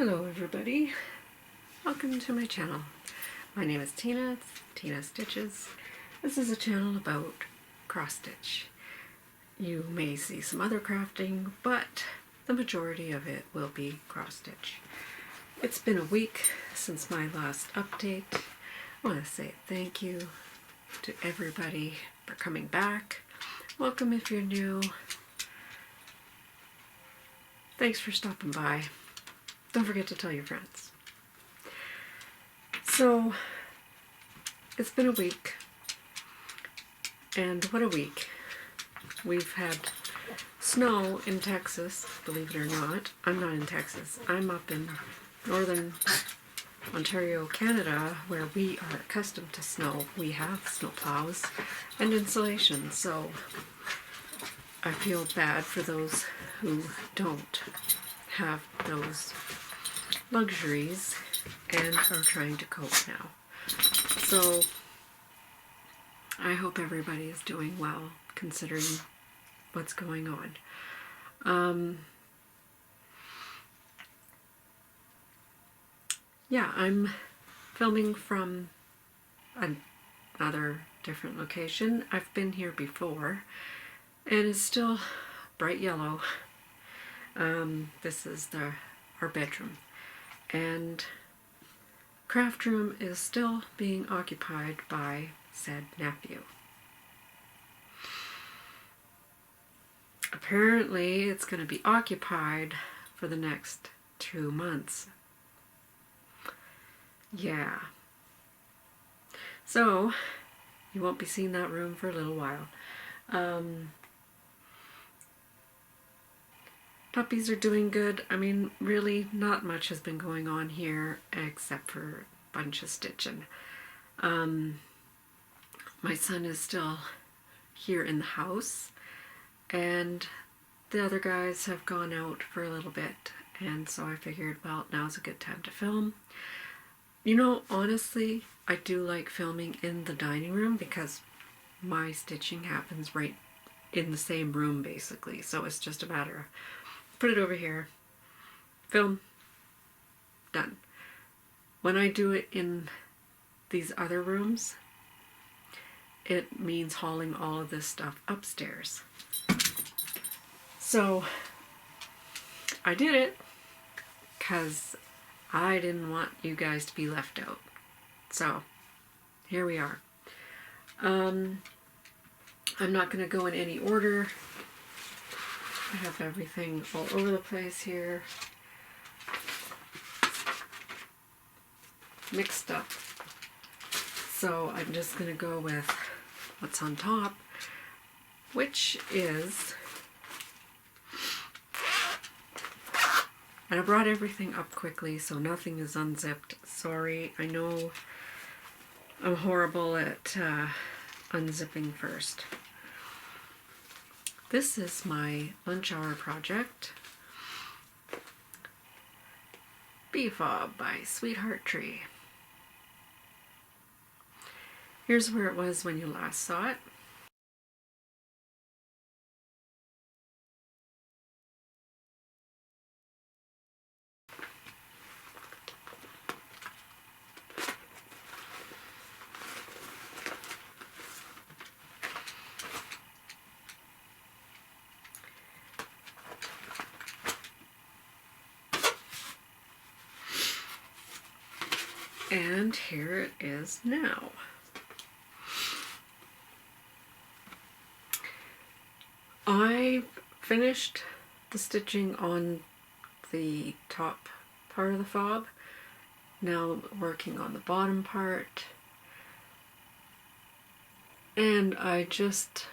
Hello everybody, welcome to my channel. My name is Tina, it's Tina Stitches. This is a channel about cross stitch. You may see some other crafting, but the majority of it will be cross stitch. It's been a week since my last update. I want to say thank you to everybody for coming back. Welcome if you're new. Thanks for stopping by. Don't forget to tell your friends. So, it's been a week, and what a week. We've had snow in Texas, believe it or not. I'm not in Texas. I'm up in northern Ontario, Canada, where we are accustomed to snow. We have snow plows and insulation, so I feel bad for those who don't have those luxuries and are trying to cope now. So I hope everybody is doing well considering what's going on. Yeah, I'm filming from another different location. I've been here before and it's still bright yellow. This is our bedroom, and craft room is still being occupied by said nephew. Apparently it's going to be occupied for the next 2 months. Yeah. So you won't be seeing that room for a little while. Puppies are doing good. I mean, really not much has been going on here except for a bunch of stitching. My son is still here in the house, and the other guys have gone out for a little bit, and so I figured, well, now's a good time to film. You know, honestly, I do like filming in the dining room because my stitching happens right in the same room basically, so it's just a matter of put it over here, film, done. When I do it in these other rooms, it means hauling all of this stuff upstairs. So I did it because I didn't want you guys to be left out. So here we are. I'm not going to go in any order. I have everything all over the place here, mixed up. So I'm just going to go with what's on top, which is, and I brought everything up quickly so nothing is unzipped. Sorry, I know I'm horrible at unzipping first. This is my lunch hour project, Bee Fob by Sweetheart Tree. Here's where it was when you last saw it. And here it is now. I finished the stitching on the top part of the fob. Now working on the bottom part. And I just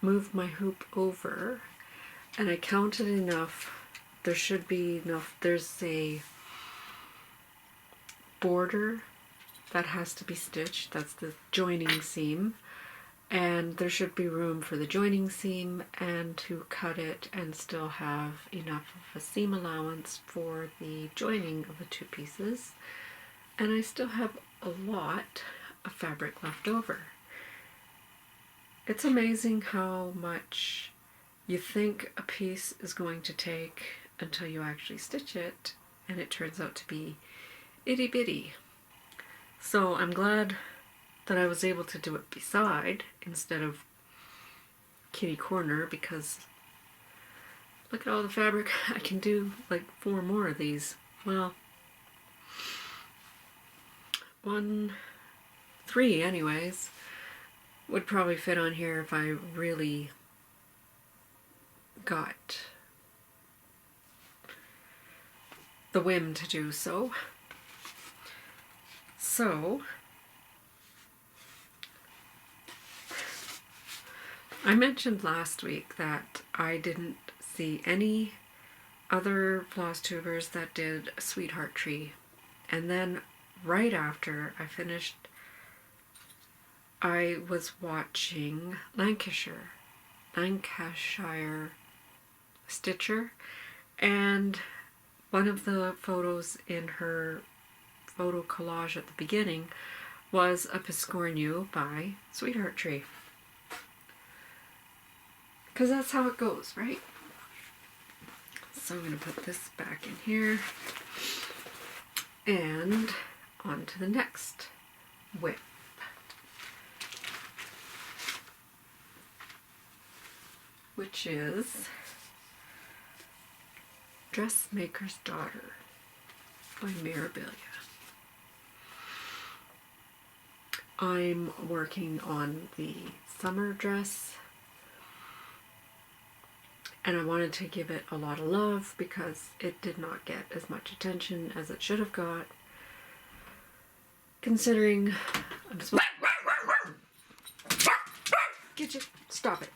moved my hoop over and I counted enough. There should be enough. There's a border that has to be stitched. That's the joining seam, and there should be room for the joining seam and to cut it and still have enough of a seam allowance for the joining of the two pieces. And I still have a lot of fabric left over. It's amazing how much you think a piece is going to take until you actually stitch it, and it turns out to be itty bitty. So I'm glad that I was able to do it beside instead of kitty corner, because look at all the fabric. I can do like 4 more of these. Well, 3 anyways would probably fit on here if I really got the whim to do so. So I mentioned last week that I didn't see any other floss tubers that did Sweetheart Tree, and then right after I finished I was watching Lancashire Stitcher, and one of the photos in her photo collage at the beginning was a Piscornu by Sweetheart Tree. Because that's how it goes, right? So I'm going to put this back in here and on to the next whip. Which is Dressmaker's Daughter by Mirabilia. I'm working on the summer dress, and I wanted to give it a lot of love because it did not get as much attention as it should have got, considering I'm supposed to... Get you, stop it.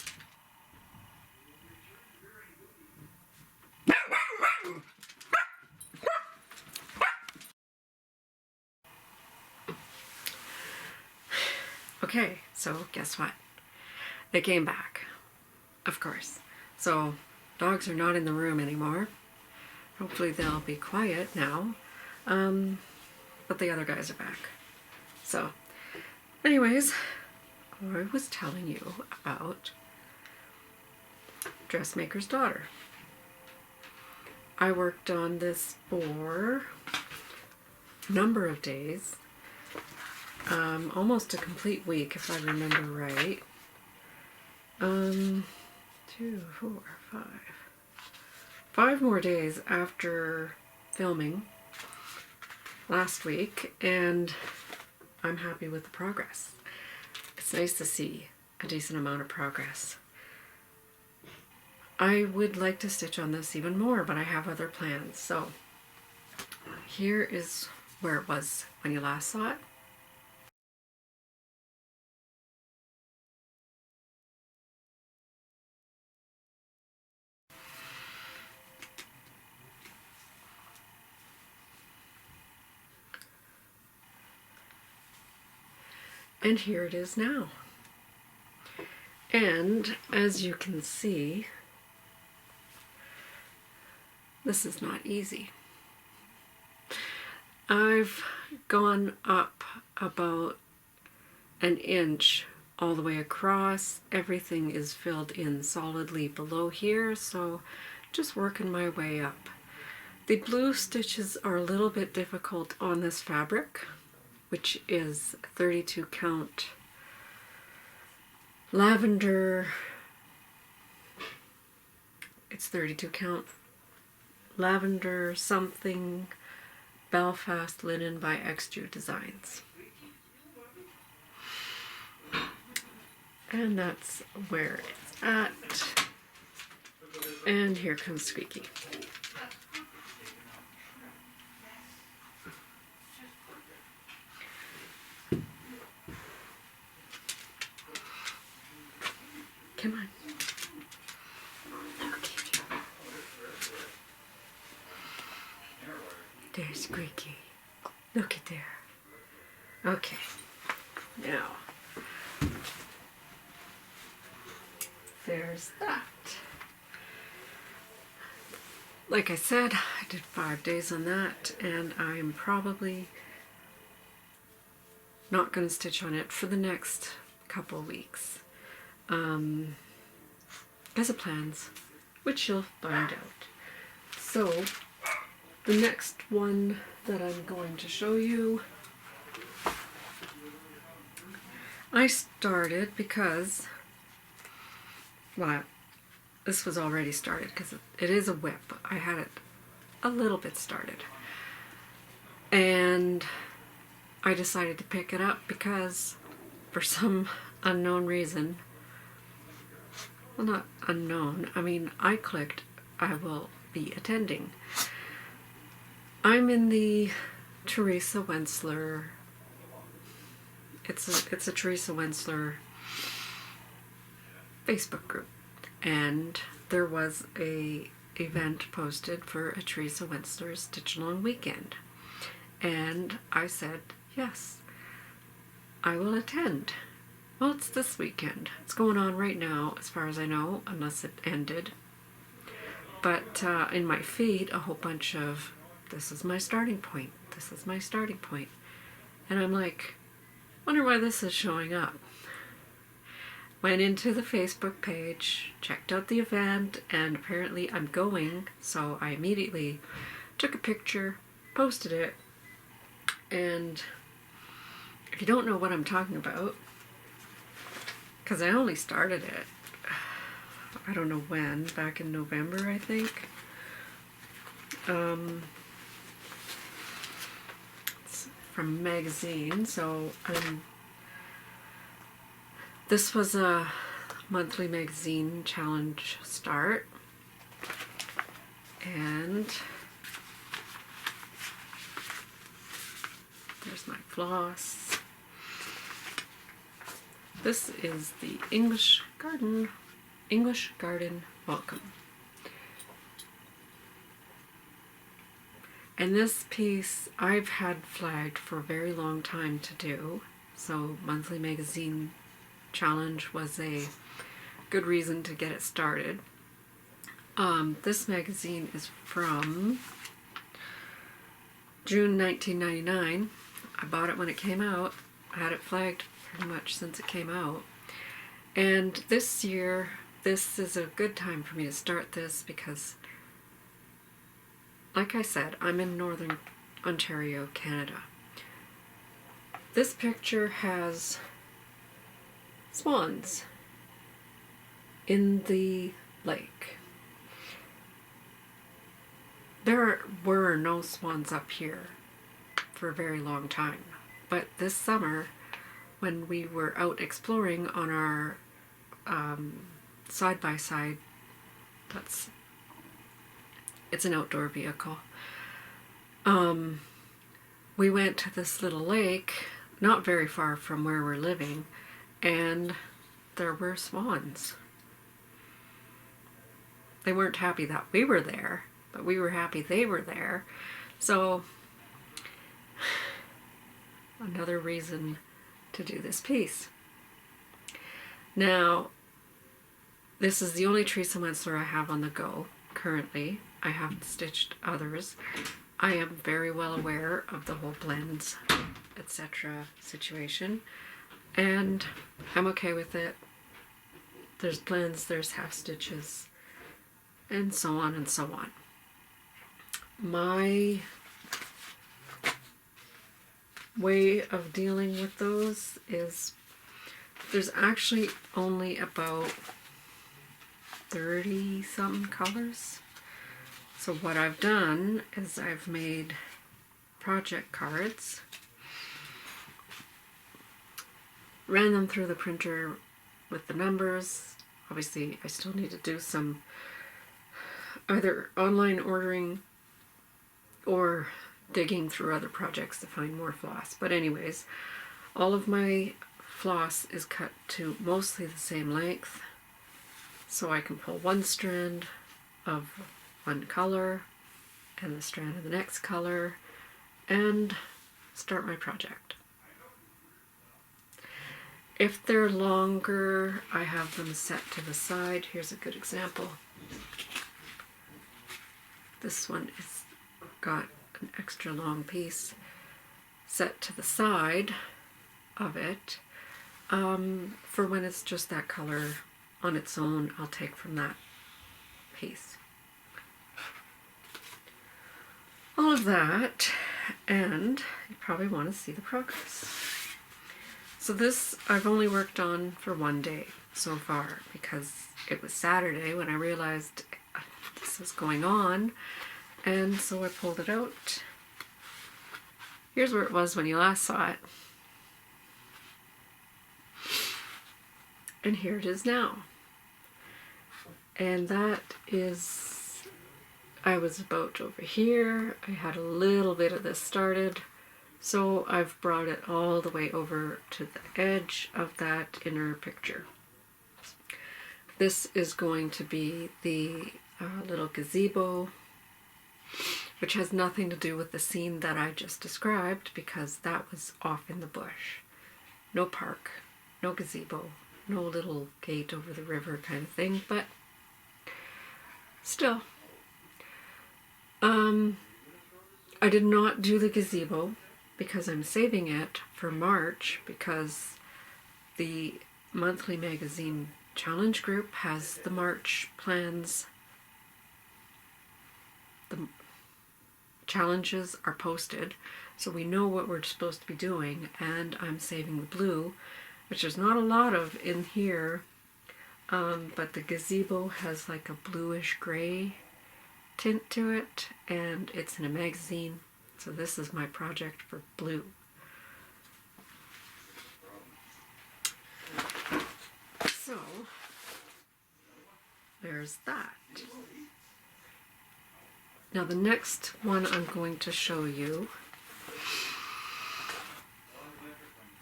Okay, so guess what? They came back, of course. So dogs are not in the room anymore. Hopefully they'll be quiet now. But the other guys are back. So anyways, I was telling you about Dressmaker's Daughter. I worked on this for a number of days. Almost a complete week, if I remember right. 2, 4, 5. 5 more days after filming last week, and I'm happy with the progress. It's nice to see a decent amount of progress. I would like to stitch on this even more, but I have other plans. So here is where it was when you last saw it. And here it is now. And as you can see, this is not easy. I've gone up about an inch all the way across. Everything is filled in solidly below here, so just working my way up. The blue stitches are a little bit difficult on this fabric, which is 32 count lavender. It's 32 count lavender something Belfast linen by XJU Designs. And that's where it's at. And here comes Squeaky. Come on. Okay. There's Squeaky. Look at there. Okay. Now, there's that. Like I said, I did 5 days on that, and I'm probably not going to stitch on it for the next couple weeks. Because of plans, which you'll find out. So, The next one that I'm going to show you, I started because, well, this was already started because it is a whip. I had it a little bit started. And I decided to pick it up because for some unknown reason, well, not unknown, I mean, I clicked, I will be attending. I'm in the Teresa Wentzler, it's a Teresa Wentzler Facebook group, and there was a event posted for a Teresa Wentzler Stitch Along weekend, and I said yes, I will attend. Well, it's this weekend. It's going on right now, as far as I know, unless it ended. But in my feed, a whole bunch of, this is my starting point, this is my starting point. And I'm like, wonder why this is showing up. Went into the Facebook page, checked out the event, and apparently I'm going, so I immediately took a picture, posted it, and if you don't know what I'm talking about, because I only started it, I don't know when, back in November, I think. It's from a magazine, so this was a monthly magazine challenge start, and there's my floss. This is the English Garden Welcome. And this piece I've had flagged for a very long time to do, so monthly magazine challenge was a good reason to get it started. This magazine is from June 1999. I bought it when it came out. I had it flagged pretty much since it came out. And this year, this is a good time for me to start this because, like I said, I'm in Northern Ontario, Canada. This picture has swans in the lake. There were no swans up here for a very long time, but this summer, when we were out exploring on our side-by-side, it's an outdoor vehicle, we went to this little lake not very far from where we're living, and there were swans. They weren't happy that we were there, but we were happy they were there. So another reason to do this piece. Now, this is the only Teresa Wentzler I have on the go currently. I haven't stitched others. I am very well aware of the whole blends, etc. situation, and I'm okay with it. There's blends, there's half stitches, and so on and so on. My way of dealing with those is there's actually only about 30 something colors. So what I've done is I've made project cards, ran them through the printer with the numbers. Obviously I still need to do some either online ordering or digging through other projects to find more floss. But anyways, all of my floss is cut to mostly the same length, so I can pull one strand of one color and the strand of the next color and start my project. If they're longer, I have them set to the side. Here's a good example. This one is got an extra long piece set to the side of it. For when it's just that color on its own, I'll take from that piece. all of that, and you probably want to see the progress. So this I've only worked on for one day so far because it was Saturday when I realized this was going on, and so I pulled it out. Here's where it was when you last saw it. And here it is now. And that is, I was about over here. I had a little bit of this started. So I've brought it all the way over to the edge of that inner picture. This is going to be the little gazebo, which has nothing to do with the scene that I just described because that was off in the bush. No park, no gazebo, no little gate over the river kind of thing, but still. I did not do the gazebo because I'm saving it for March because the monthly magazine challenge group has the March plans. The challenges are posted, so we know what we're supposed to be doing, and I'm saving the blue, which there's not a lot of in here, but the gazebo has like a bluish gray tint to it, and it's in a magazine, so this is my project for blue. So there's that. Now the next one I'm going to show you,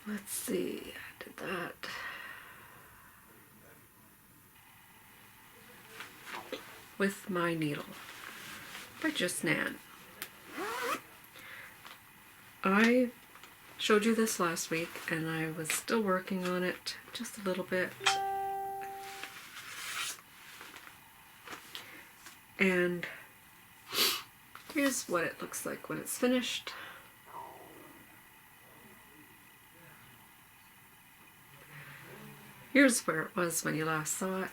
let's see, I did that. With My Needle by Just Nan. I showed you this last week and I was still working on it just a little bit. And here's what it looks like when it's finished. Here's where it was when you last saw it.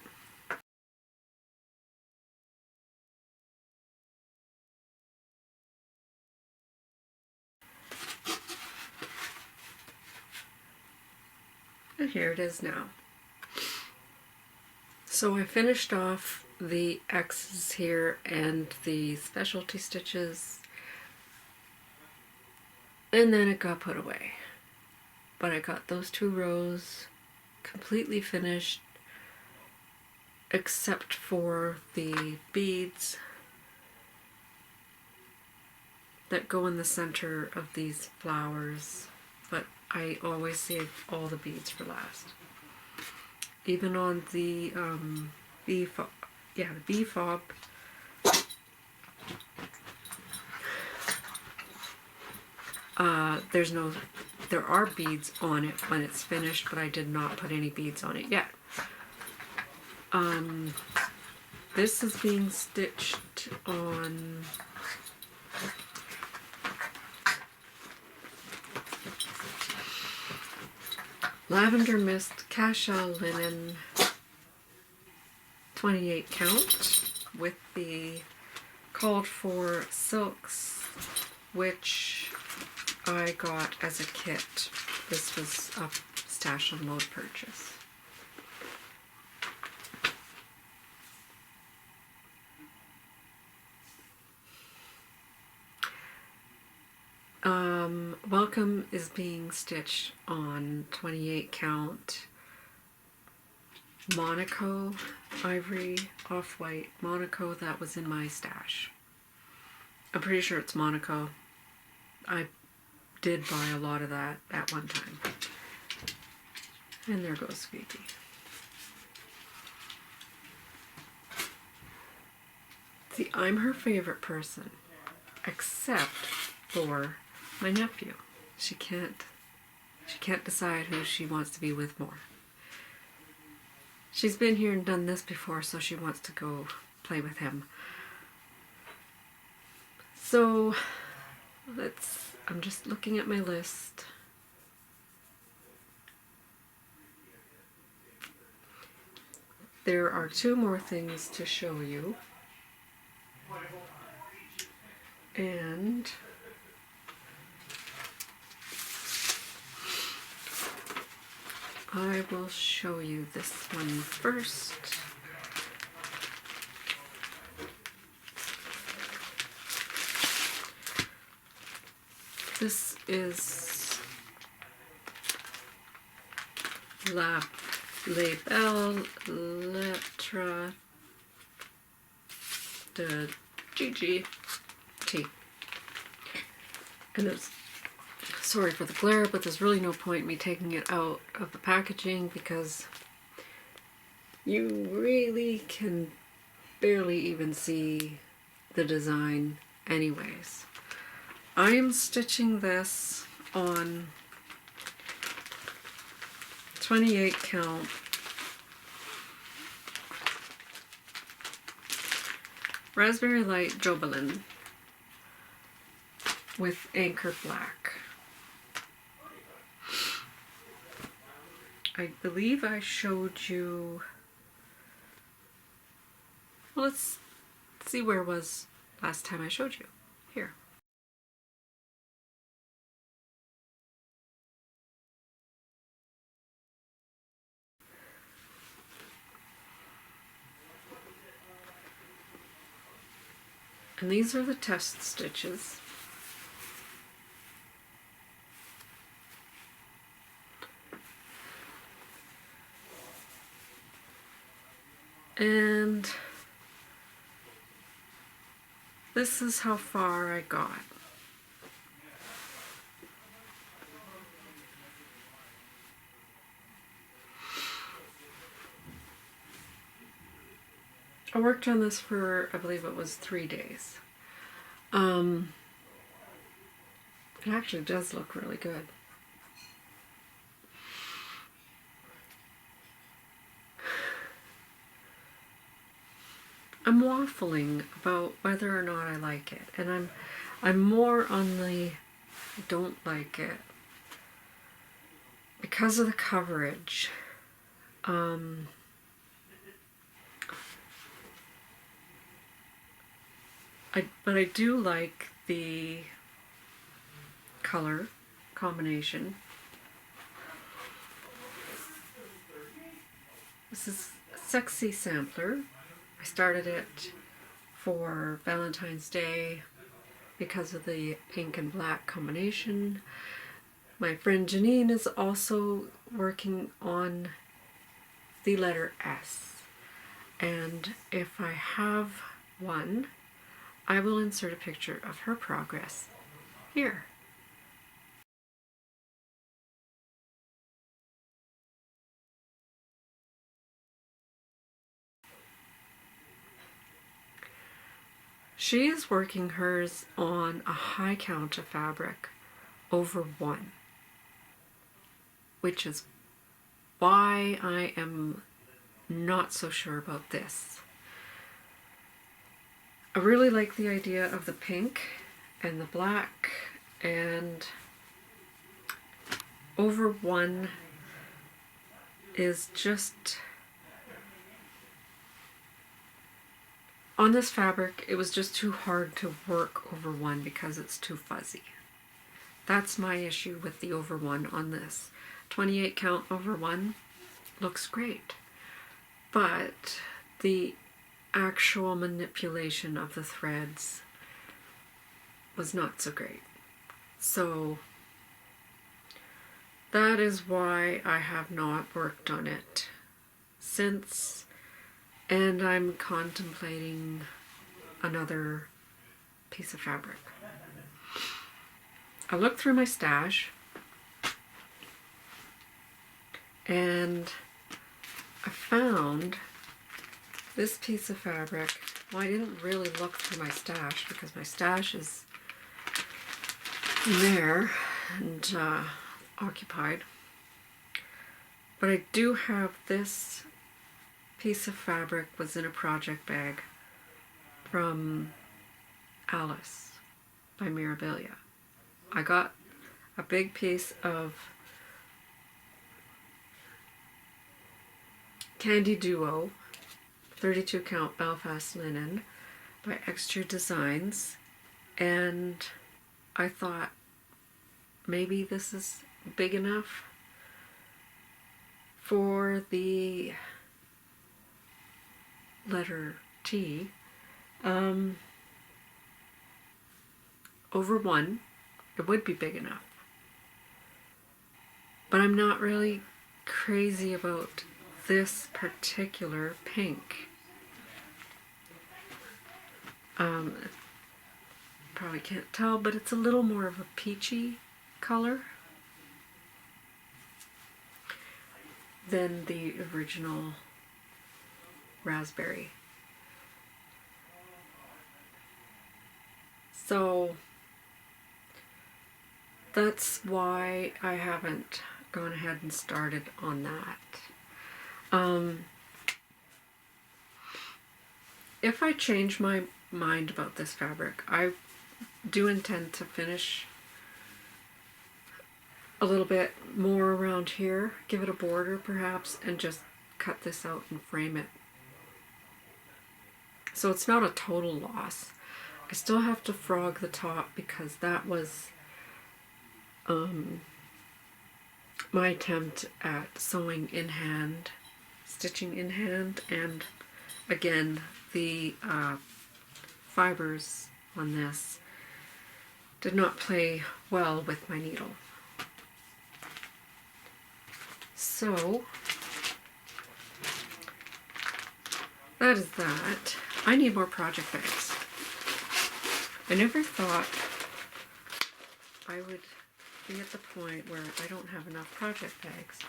And here it is now. So I finished off the X's here and the specialty stitches, and then it got put away. But I got those 2 rows completely finished, except for the beads that go in the center of these flowers, but I always save all the beads for last. Even on the bee fob, the bee fob, there are beads on it when it's finished, but I did not put any beads on it yet. This is being stitched on Lavender Mist Cashel Linen 28 count with the called for silks, which I got as a kit. This was a Stash Unload purchase. Welcome is being stitched on 28 count Monaco ivory off-white Monaco that was in my stash. I'm pretty sure it's Monaco. I did buy a lot of that at one time. And there goes Squeaky. See, I'm her favorite person, except for my nephew. She can't decide who she wants to be with more. She's been here and done this before, so she wants to go play with him. So I'm just looking at my list. There are 2 more things to show you. And I will show you this one first. This is Les Belles Lettres de Gigi tea. And it's, sorry for the glare, but there's really no point in me taking it out of the packaging because you really can barely even see the design anyways. I am stitching this on 28 count Raspberry Light Jobelin with Anchor Black. I believe I showed you, well, let's see where it was last time I showed you. Here. And these are the test stitches. And this is how far I got. I worked on this for, I believe it was 3 days. It actually does look really good. I'm waffling about whether or not I like it, and I'm more on the I don't like it because of the coverage. But I do like the color combination. This is a Sexy Sampler. I started it for Valentine's Day because of the pink and black combination. My friend Janine is also working on the letter S. And if I have one, I will insert a picture of her progress here. She is working hers on a high count of fabric over 1, which is why I am not so sure about this. I really like the idea of the pink and the black, and over 1 is just, on this fabric it was just too hard to work over 1 because it's too fuzzy. That's my issue with the over 1 on this. 28 count over 1 looks great, but the actual manipulation of the threads was not so great. So that is why I have not worked on it since, and I'm contemplating another piece of fabric. I looked through my stash and I found this piece of fabric. Well, I didn't really look through my stash because my stash is there and occupied. But I do have this piece of fabric, was in a project bag from Alice by Mirabilia. I got a big piece of Candy Duo 32 count Belfast linen by Extra Designs, and I thought maybe this is big enough for the letter T. Over 1, it would be big enough. But I'm not really crazy about this particular pink. Probably can't tell, but it's a little more of a peachy color than the original raspberry. So that's why I haven't gone ahead and started on that. If I change my mind about this fabric, I do intend to finish a little bit more around here, give it a border perhaps, and just cut this out and frame it. So it's not a total loss. I still have to frog the top because that was my attempt at sewing in hand, stitching in hand, and again the fibers on this did not play well with my needle. So that is that. I need more project bags. I never thought I would be at the point where I don't have enough project bags.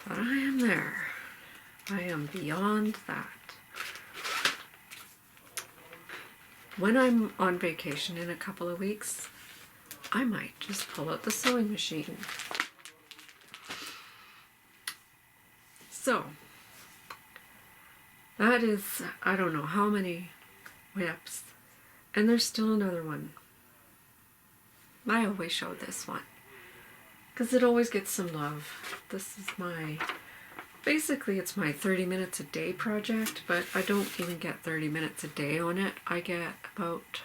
But I am there. I am beyond that. When I'm on vacation in a couple of weeks, I might just pull out the sewing machine. So, that is, I don't know how many whips. And there's still another one. I always show this one because it always gets some love. This is my, basically it's my 30 minutes a day project, but I don't even get 30 minutes a day on it. I get about,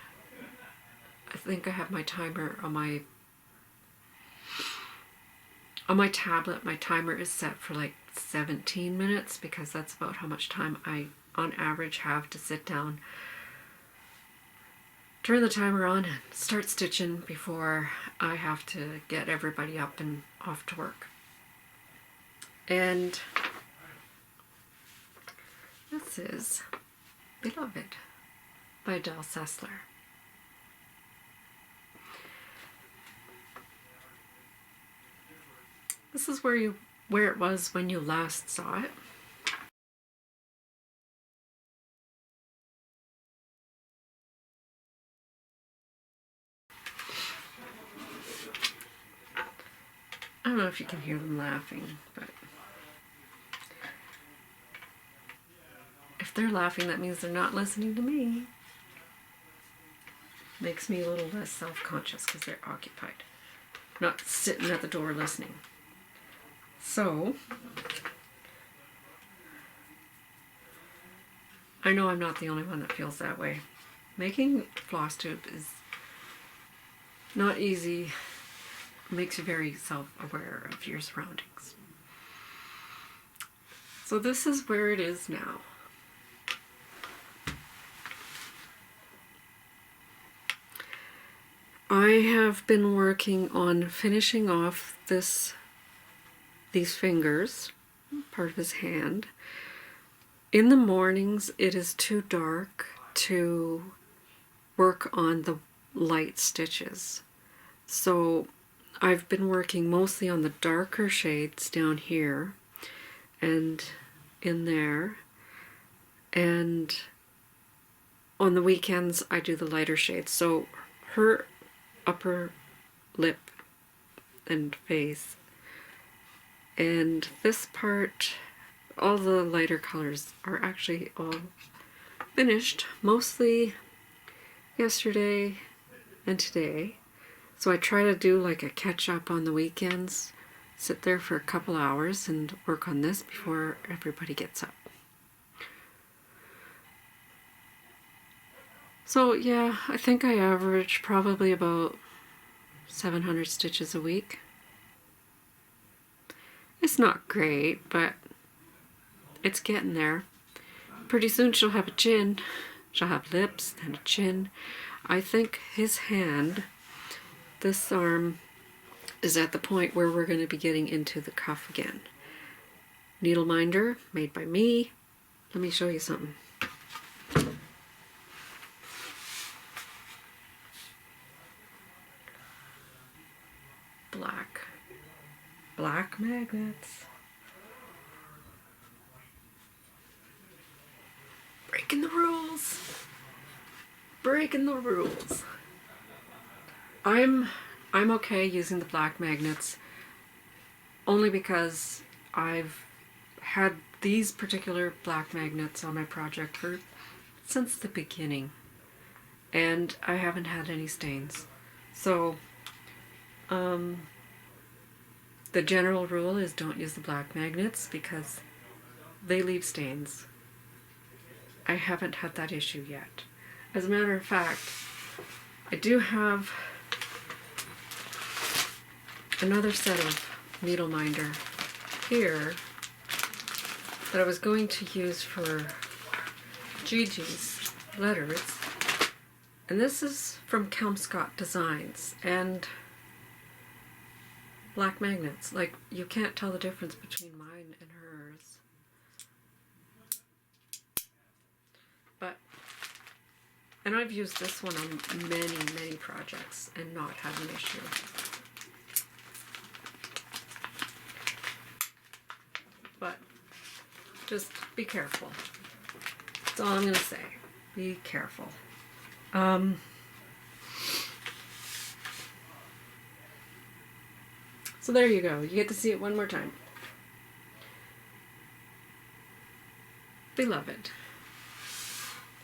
I think I have my timer on my tablet. My timer is set for like 17 minutes because that's about how much time I on average have to sit down, turn the timer on, and start stitching before I have to get everybody up and off to work. And this is Beloved by Del Sessler. This is where it was when you last saw it. I don't know if you can hear them laughing, but if they're laughing, that means they're not listening to me. Makes me a little less self-conscious because they're occupied, not sitting at the door listening. So, I know I'm not the only one that feels that way. Making Flosstube is not easy. Makes you very self-aware of your surroundings. So this is where it is now. I have been working on finishing off these fingers, part of his hand. In the mornings it is too dark to work on the light stitches. So I've been working mostly on the darker shades down here and in there, and on the weekends I do the lighter shades. So her upper lip and face, and this part, all the lighter colors are actually all finished, mostly yesterday and today. So I try to do like a catch up on the weekends, sit there for a couple hours and work on this before everybody gets up. So yeah, I think I average probably about 700 stitches a week. It's not great, but it's getting there. Pretty soon she'll have a chin. She'll have lips and a chin. I think his hand, this arm, is at the point where we're going to be getting into the cuff again. Needle minder, made by me. Let me show you something. Black magnets. Breaking the rules. Breaking the rules. I'm okay using the black magnets only because I've had these particular black magnets on my project since the beginning, and I haven't had any stains. So the general rule is don't use the black magnets because they leave stains. I haven't had that issue yet. As a matter of fact, I do have another set of needle minder here that I was going to use for Gigi's letters, and this is from Kelmscott Designs, and black magnets, like you can't tell the difference between mine and hers. But, and I've used this one on many projects and not had an issue. But just be careful. That's all I'm going to say. Be careful. So there you go. You get to see it one more time. Beloved.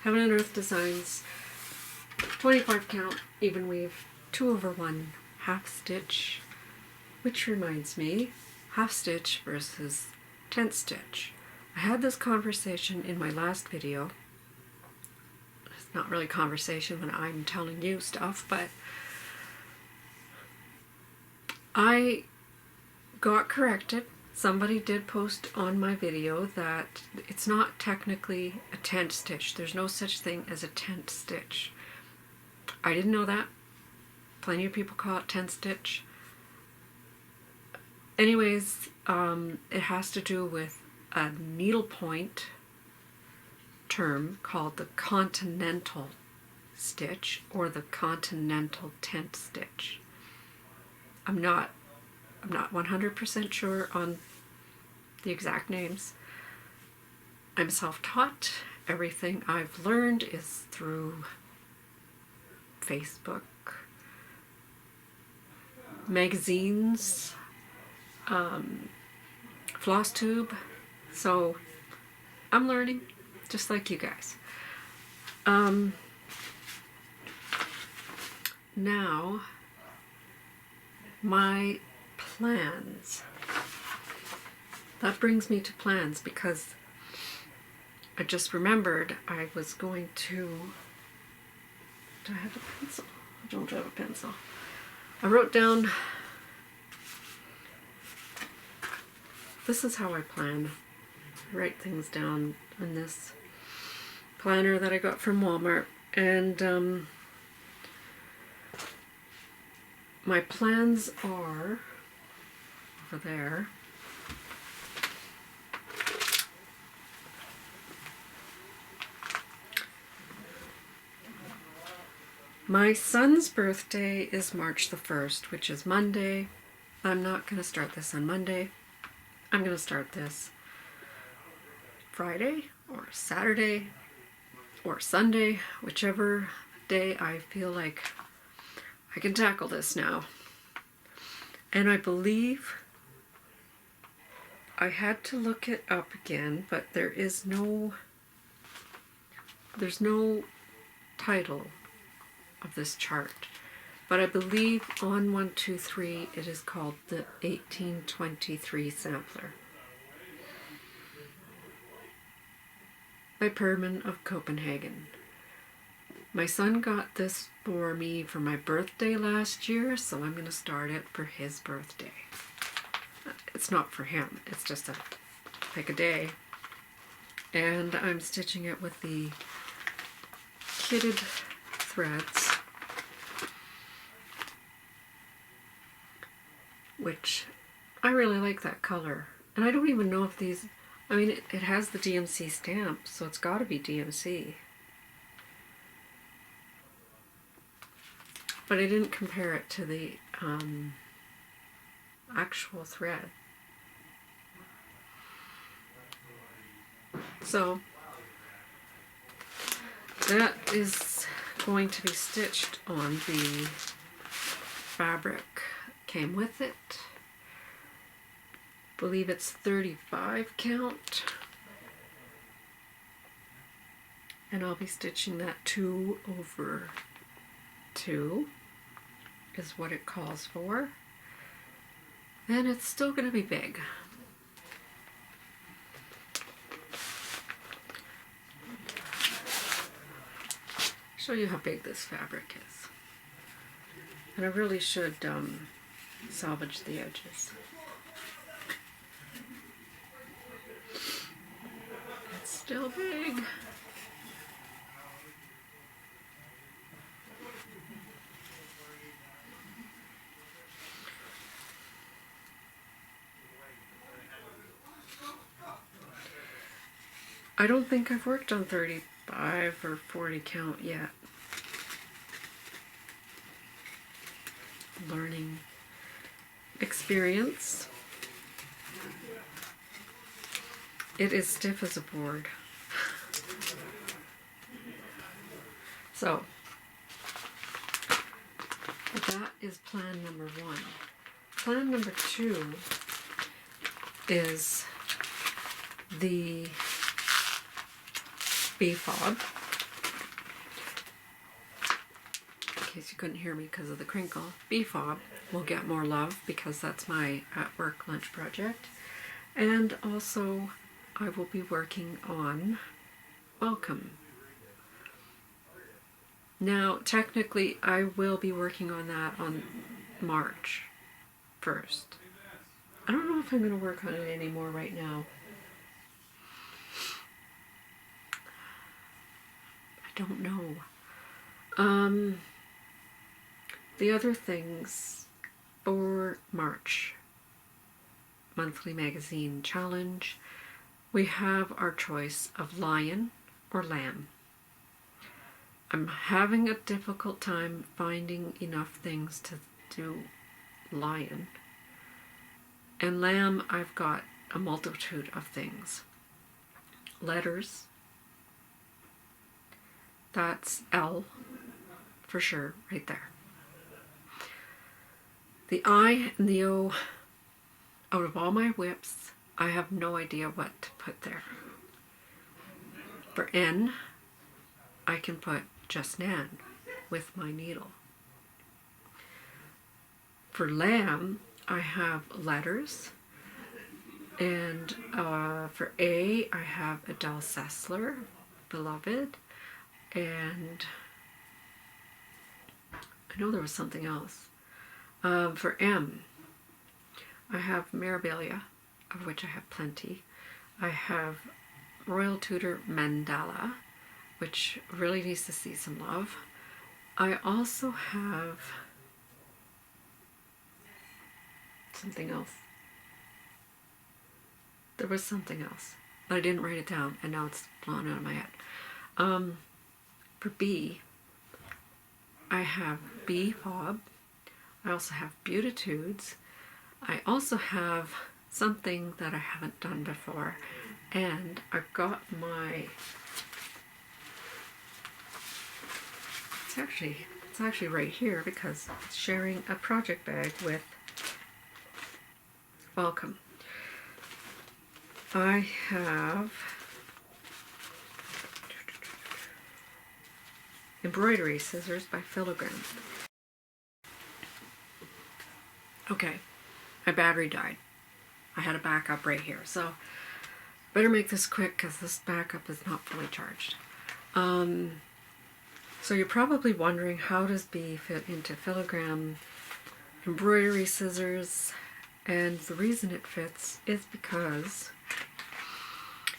Heaven and Earth Designs. 25 count, even weave, 2/1 half stitch. Which reminds me, half stitch versus 10th stitch. I had this conversation in my last video. It's not really conversation when I'm telling you stuff, but I got corrected. Somebody did post on my video that it's not technically a 10th stitch. There's no such thing as a 10th stitch. I didn't know that. Plenty of people call it 10th stitch. Anyways, it has to do with a needlepoint term called the continental stitch or the continental 10th stitch. I'm not 100% sure on the exact names. I'm self-taught. Everything I've learned is through Facebook, magazines, Flosstube. So I'm learning just like you guys. Now, my plans. That brings me to plans because I just remembered I was going to... Do I have a pencil? I don't have a pencil. I wrote down... This is how I plan. I write things down in this planner that I got from Walmart. And my plans are over there. My son's birthday is March the 1st, which is Monday. I'm not going to start this on Monday. I'm going to start this Friday or Saturday or Sunday, whichever day I feel like I can tackle this now. And I believe I had to look it up again, but there's no title of this chart. But I believe on 123 it is called the 1823 Sampler by Perman of Copenhagen. My son got this for me for my birthday last year, so I'm going to start it for his birthday. It's not for him, it's just a pick a day. And I'm stitching it with the kitted threads, which I really like that color. And I don't even know if these, I mean, it has the DMC stamp, so it's got to be DMC. But I didn't compare it to the actual thread. So that is going to be stitched on the fabric. Came with it. Believe it's 35 count. And I'll be stitching that 2 over 2 is what it calls for. And it's still going to be big. Show you how big this fabric is. And I really should salvage the edges. It's still big. I don't think I've worked on 35 or 40 count yet. Learning experience. It is stiff as a board. So, that is plan number 1. Plan number 2 is the bee fob. In case you couldn't hear me because of the crinkle, bee fob will get more love because that's my at-work lunch project. And also I will be working on Welcome. Now technically I will be working on that on March 1st. I don't know if I'm going to work on it anymore right now. I don't know. The other things for March monthly magazine challenge, we have our choice of lion or lamb. I'm having a difficult time finding enough things to do lion. And lamb, I've got a multitude of things. Letters. That's L for sure, right there. The I and the O, out of all my whips, I have no idea what to put there. For N, I can put just Nan with my needle. For lamb, I have letters. And for A, I have Adele Sessler, Beloved. And I know there was something else. For M, I have Mirabilia, of which I have plenty. I have Royal Tudor Mandala, which really needs to see some love. I also have something else. There was something else, but I didn't write it down, and now it's blown out of my head. For B, I have bee fob. I also have Beautitudes. I also have something that I haven't done before, and I've got my, it's actually right here because it's sharing a project bag with Welcome. I have embroidery scissors by Filigrane. Okay, my battery died. I had a backup right here, so better make this quick because this backup is not fully charged. So you're probably wondering, how does B fit into filigree embroidery scissors? And the reason it fits is because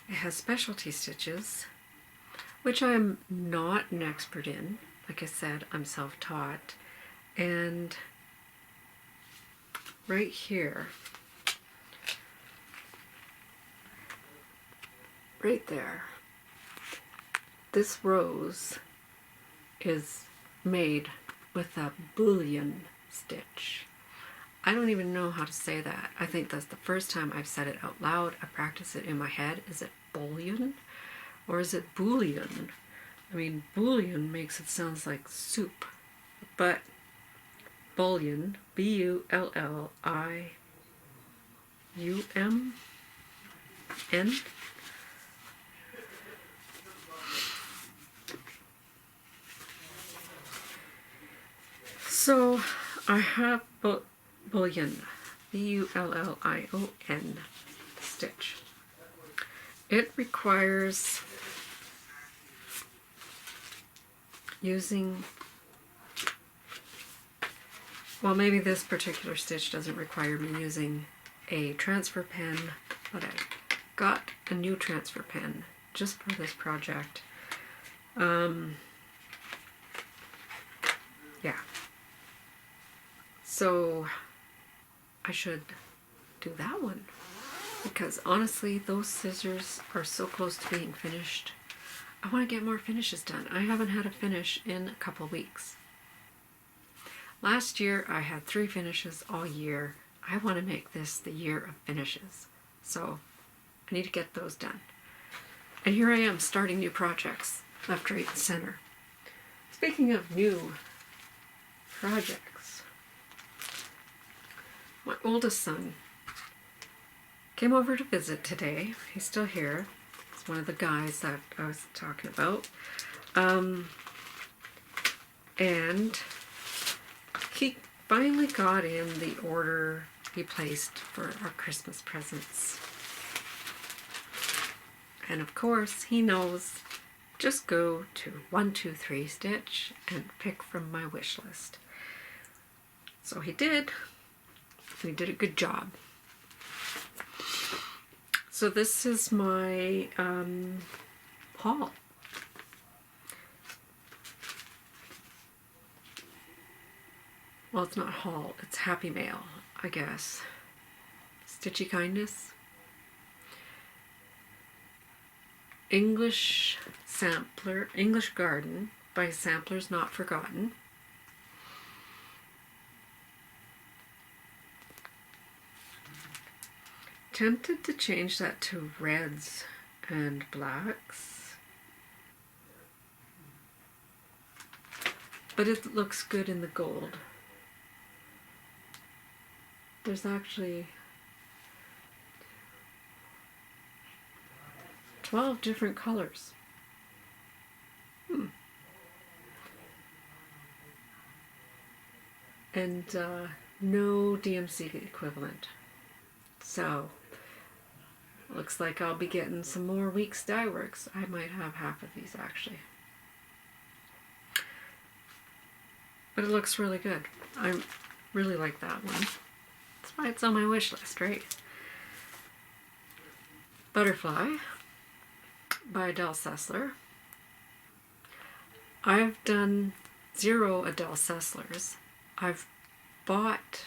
it has specialty stitches, which I'm not an expert in. Like I said, I'm self-taught. And right here, right there, this rose is made with a bullion stitch. I don't even know how to say that. I think that's the first time I've said it out loud. I practice it in my head. Is it bullion or is it bouillon? I mean, bouillon makes it sound like soup, but bullion, B-U-L-L-I-U-M-N. So I have bullion, B-U-L-L-I-O-N stitch. It requires using, well, maybe this particular stitch doesn't require me using a transfer pen, but I got a new transfer pen just for this project. Yeah. So I should do that one, because honestly, those scissors are so close to being finished. I want to get more finishes done. I haven't had a finish in a couple of weeks. Last year I had 3 finishes all year. I want to make this the year of finishes. So I need to get those done. And here I am starting new projects, left, right, and center. Speaking of new projects, my oldest son came over to visit today. He's still here. He's one of the guys that I was talking about. And he finally got in the order he placed for our Christmas presents. And of course, he knows, just go to 123 Stitch and pick from my wish list. So he did. And he did a good job. So this is my haul. Well, it's not haul, it's Happy Mail, I guess. Stitchy Kindness. English Sampler, English Garden by Samplers Not Forgotten. Tempted to change that to reds and blacks, but it looks good in the gold. There's actually 12 different colors. And no DMC equivalent. So looks like I'll be getting some more Weeks Dye Works. I might have half of these actually. But it looks really good. I really like that one. That's why it's on my wish list, right? Butterfly by Adele Sessler. I've done 0 Adele Sesslers. I've bought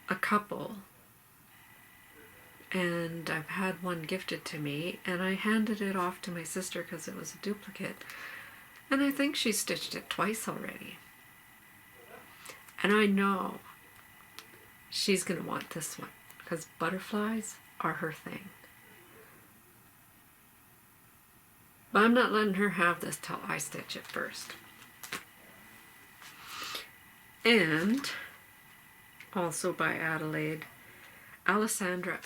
a couple, and I've had one gifted to me, and I handed it off to my sister because it was a duplicate, and I think she stitched it twice already. And I know she's going to want this one because butterflies are her thing. But I'm not letting her have this till I stitch it first. And also by Adelaide, Alessandra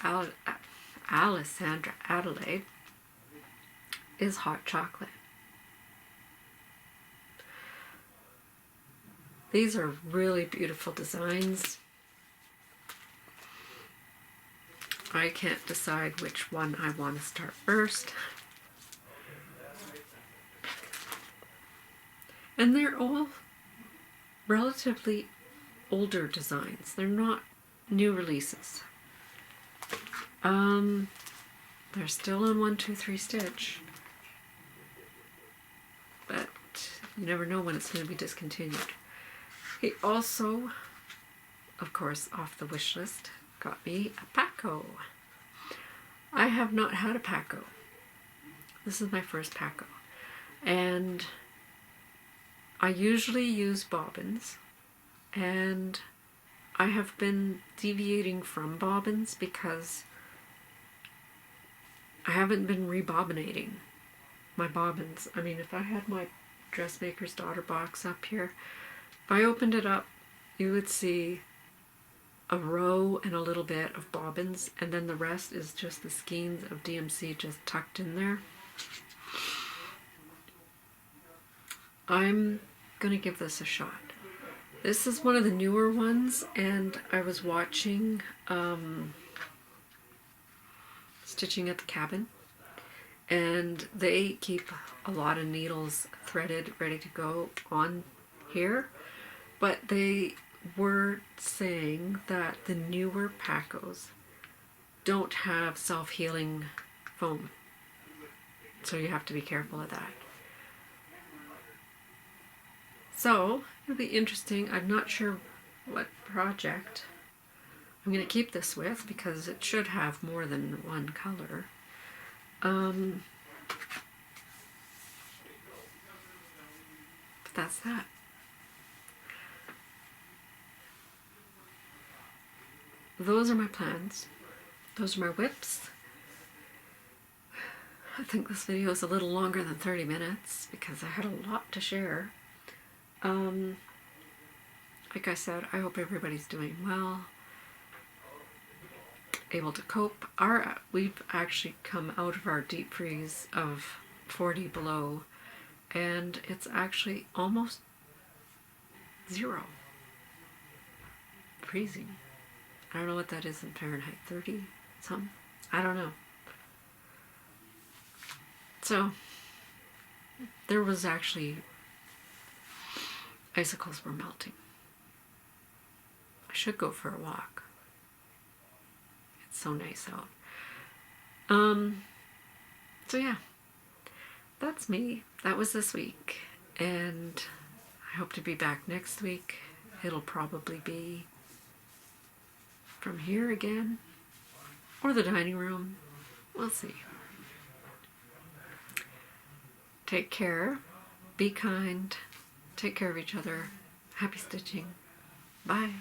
Adelaide, is Hot Chocolate. These are really beautiful designs. I can't decide which one I want to start first. And they're all relatively older designs. They're not new releases. They're still on 1, 2, 3 stitch. But you never know when it's going to be discontinued. He also, of course, off the wish list, got me a Paco. I have not had a Paco. This is my first Paco. And I usually use bobbins, and I have been deviating from bobbins because I haven't been rebobinating my bobbins. I mean, if I had my Dressmakers daughter box up here, if I opened it up, you would see a row and a little bit of bobbins, and then the rest is just the skeins of DMC just tucked in there. I'm gonna give this a shot. This is one of the newer ones, and I was watching Stitching at the Cabin, and they keep a lot of needles threaded ready to go on here, but they were saying that the newer Pacos don't have self-healing foam, so you have to be careful of that. So it'll be interesting. I'm not sure what project I'm going to keep this with, because it should have more than one color. But that's that. Those are my plans. Those are my whips. I think this video is a little longer than 30 minutes because I had a lot to share. Like I said, I hope everybody's doing well, able to cope. We've actually come out of our deep freeze of 40 below, and it's actually almost 0. Freezing. I don't know what that is in Fahrenheit, 30 something? I don't know. So there was actually, icicles were melting. I should go for a walk. It's so nice out. So yeah, that's me. That was this week, and I hope to be back next week. It'll probably be from here again, or the dining room. We'll see. Take care, be kind, take care of each other. Happy stitching. Bye.